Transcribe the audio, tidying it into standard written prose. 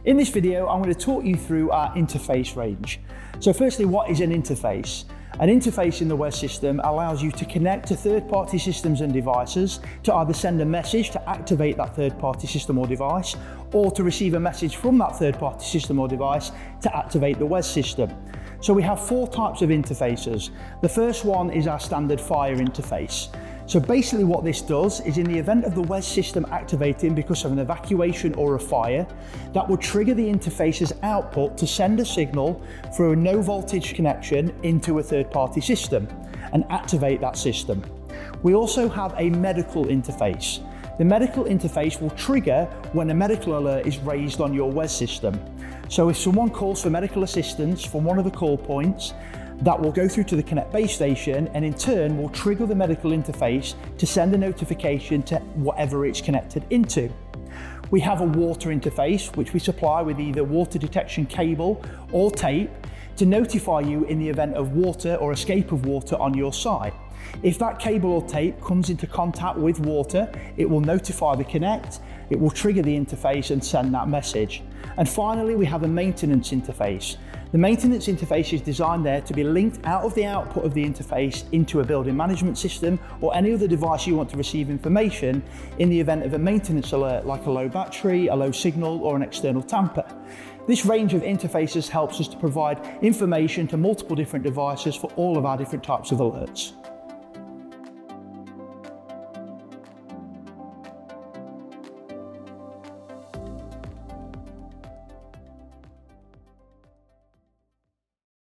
In this video, I'm going to talk you through our interface range. So firstly, what is an interface? An interface in the WES system allows you to connect to third-party systems and devices to either send a message to activate that third-party system or device, or to receive a message from that third-party system or device to activate the WES system. So we have four types of interfaces. The first one is our standard fire interface. So basically what this does is, in the event of the WES system activating because of an evacuation or a fire, that will trigger the interface's output to send a signal through a no voltage connection into a third-party system and activate that system. We also have a medical interface. The medical interface will trigger when a medical alert is raised on your WES system. So if someone calls for medical assistance from one of the call points, that will go through to the Connect base station and in turn will trigger the medical interface to send a notification to whatever it's connected into. We have a water interface, which we supply with either water detection cable or tape to notify you in the event of water or escape of water on your site. If that cable or tape comes into contact with water, it will notify the Connect, it will trigger the interface and send that message. And finally, we have a maintenance interface. The maintenance interface is designed there to be linked out of the output of the interface into a building management system or any other device you want to receive information in the event of a maintenance alert, like a low battery, a low signal, or an external tamper. This range of interfaces helps us to provide information to multiple different devices for all of our different types of alerts.